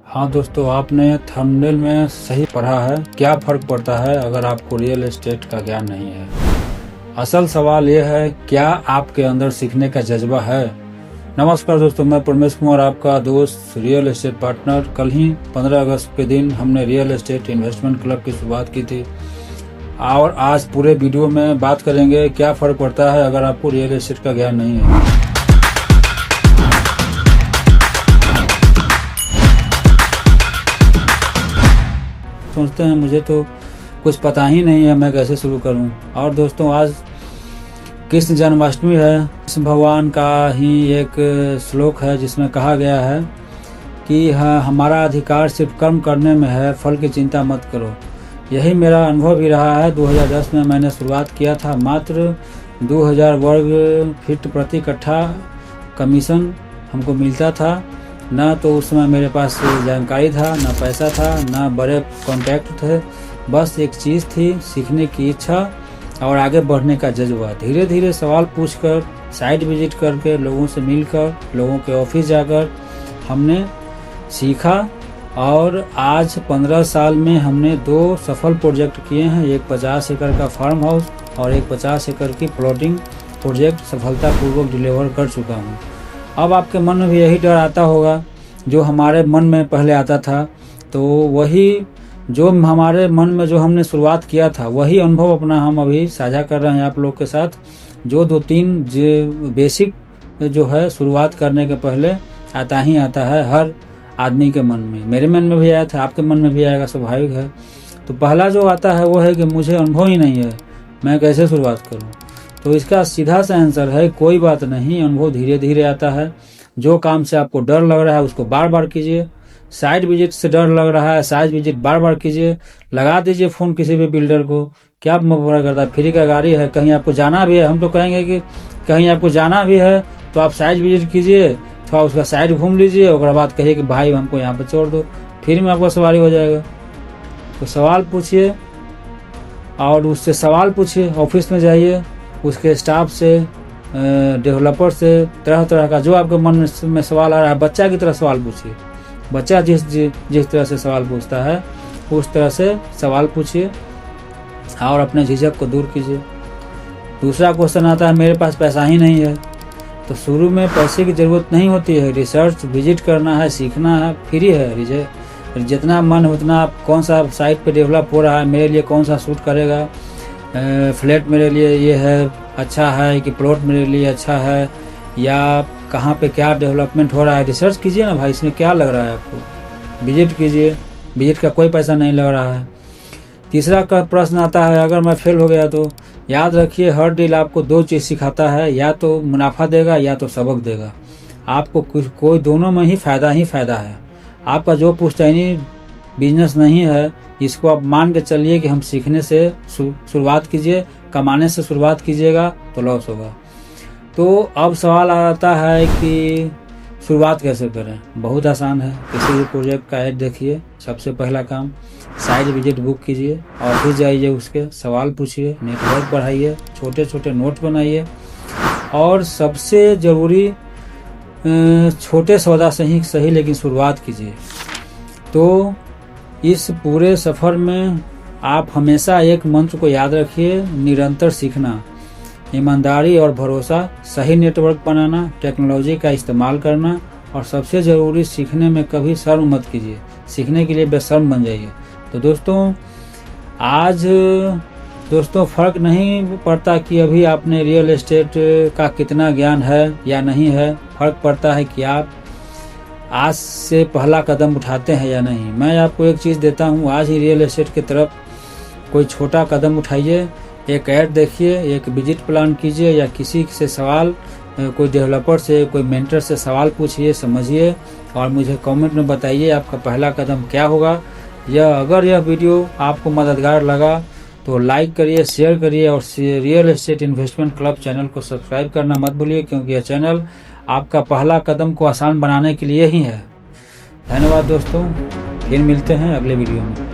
हाँ दोस्तों, आपने थंबनेल में सही पढ़ा है। क्या फ़र्क पड़ता है अगर आपको रियल एस्टेट का ज्ञान नहीं है। असल सवाल यह है, क्या आपके अंदर सीखने का जज्बा है। नमस्कार दोस्तों, मैं परमेश कुमार, आपका दोस्त, रियल एस्टेट पार्टनर। कल ही 15 अगस्त के दिन हमने रियल एस्टेट इन्वेस्टमेंट क्लब की शुरुआत की थी और आज पूरे वीडियो में बात करेंगे क्या फ़र्क पड़ता है अगर आपको रियल एस्टेट का ज्ञान नहीं है। सोचते हैं मुझे तो कुछ पता ही नहीं है, मैं कैसे शुरू करूं। और दोस्तों, आज कृष्ण जन्माष्टमी है। कृष्ण भगवान का ही एक श्लोक है जिसमें कहा गया है कि हमारा अधिकार सिर्फ कर्म करने में है, फल की चिंता मत करो। यही मेरा अनुभव भी रहा है। 2010 में मैंने शुरुआत किया था। मात्र 2000 वर्ग फीट प्रति कट्ठा कमीशन हमको मिलता था। ना तो उस समय मेरे पास जानकारी था, ना पैसा था, ना बड़े कॉन्टैक्ट थे। बस एक चीज़ थी, सीखने की इच्छा और आगे बढ़ने का जज्बा। धीरे धीरे सवाल पूछकर, साइट विजिट करके, लोगों से मिलकर, लोगों के ऑफिस जाकर हमने सीखा और आज 15 साल में हमने 2 सफल प्रोजेक्ट किए हैं। एक 50 एकड़ का फार्म हाउस और एक 50 एकड़ की प्लॉटिंग प्रोजेक्ट सफलतापूर्वक डिलीवर कर चुका हूँ। अब आपके मन में भी यही डर आता होगा जो हमारे मन में पहले आता था। तो वही जो हमारे मन में जो हमने शुरुआत किया था, वही अनुभव अपना हम अभी साझा कर रहे हैं आप लोग के साथ। जो 2-3 बेसिक जो है शुरुआत करने के पहले आता ही आता है हर आदमी के मन में। मेरे मन में भी आया था, आपके मन में भी आएगा, स्वाभाविक है। तो पहला जो आता है वो है कि मुझे अनुभव ही नहीं है, मैं कैसे शुरुआत करूं। तो इसका सीधा सा आंसर है, कोई बात नहीं, अनुभव धीरे धीरे आता है। जो काम से आपको डर लग रहा है उसको बार बार कीजिए। साइट विजिट से डर लग रहा है, साइट विजिट बार बार कीजिए। लगा दीजिए फ़ोन किसी भी बिल्डर को। क्या मना करता है, फ्री का गाड़ी है, कहीं आपको जाना भी है। हम तो कहेंगे कि कहीं आपको जाना भी है तो आप साइट विजिट कीजिए, थोड़ा उसका साइड घूम लीजिए, उसके बाद कहिए कि भाई हमको यहाँ पर छोड़ दो, फ्री में आपका सवारी हो जाएगा। तो सवाल पूछिए और उससे सवाल पूछिए। ऑफिस में जाइए, उसके स्टाफ से, डेवलपर से, तरह तरह का जो आपके मन में सवाल आ रहा है, बच्चा की तरह सवाल पूछिए। बच्चा जिस तरह से सवाल पूछता है उस तरह से सवाल पूछिए और अपने झिझक को दूर कीजिए। दूसरा क्वेश्चन आता है, मेरे पास पैसा ही नहीं है। तो शुरू में पैसे की ज़रूरत नहीं होती है। रिसर्च विजिट करना है, सीखना है, फ्री है। जितना मन उतना आप कौन सा साइट पे डेवलप हो रहा है, मेरे लिए कौन सा सूट करेगा, फ्लैट मेरे लिए ये है अच्छा है कि प्लॉट मेरे लिए अच्छा है, या कहाँ पे क्या डेवलपमेंट हो रहा है, रिसर्च कीजिए ना भाई, इसमें क्या लग रहा है आपको। विजिट कीजिए, विजिट का कोई पैसा नहीं लग रहा है। तीसरा का प्रश्न आता है, अगर मैं फेल हो गया तो। याद रखिए, हर डील आपको 2 चीज़ सिखाता है, या तो मुनाफा देगा या तो सबक देगा। आपको कोई दोनों में ही फ़ायदा है। आपका जो पुश्तैनी बिजनेस नहीं है, इसको आप मान के चलिए कि हम सीखने से शुरुआत कीजिए, कमाने से शुरुआत कीजिएगा तो लॉस होगा। तो अब सवाल आता है कि शुरुआत कैसे करें। बहुत आसान है। किसी भी प्रोजेक्ट का ऐड देखिए, सबसे पहला काम साइट विजिट बुक कीजिए, ऑफिस जाइए, उसके सवाल पूछिए, नेटवर्क बढ़ाइए, छोटे छोटे नोट बनाइए और सबसे ज़रूरी छोटे सौदा से ही सही लेकिन शुरुआत कीजिए। तो इस पूरे सफ़र में आप हमेशा एक मंत्र को याद रखिए, निरंतर सीखना, ईमानदारी और भरोसा, सही नेटवर्क बनाना, टेक्नोलॉजी का इस्तेमाल करना और सबसे ज़रूरी, सीखने में कभी शर्म मत कीजिए। सीखने के लिए बेशर्म बन जाइए। तो दोस्तों, आज फ़र्क नहीं पड़ता कि अभी आपने रियल एस्टेट का कितना ज्ञान है या नहीं है। फ़र्क पड़ता है कि आप आज से पहला कदम उठाते हैं या नहीं। मैं आपको एक चीज़ देता हूँ, आज ही रियल एस्टेट की तरफ कोई छोटा कदम उठाइए। एक ऐड देखिए, एक विजिट प्लान कीजिए, या किसी से सवाल, कोई डेवलपर से, कोई मेंटर से सवाल पूछिए, समझिए और मुझे कमेंट में बताइए आपका पहला कदम क्या होगा। अगर यह वीडियो आपको मददगार लगा तो लाइक करिए, शेयर करिए और real estate investment club channel को सब्सक्राइब करना मत भूलिए, क्योंकि यह चैनल आपका पहला कदम को आसान बनाने के लिए ही है। धन्यवाद दोस्तों, फिर मिलते हैं अगले वीडियो में।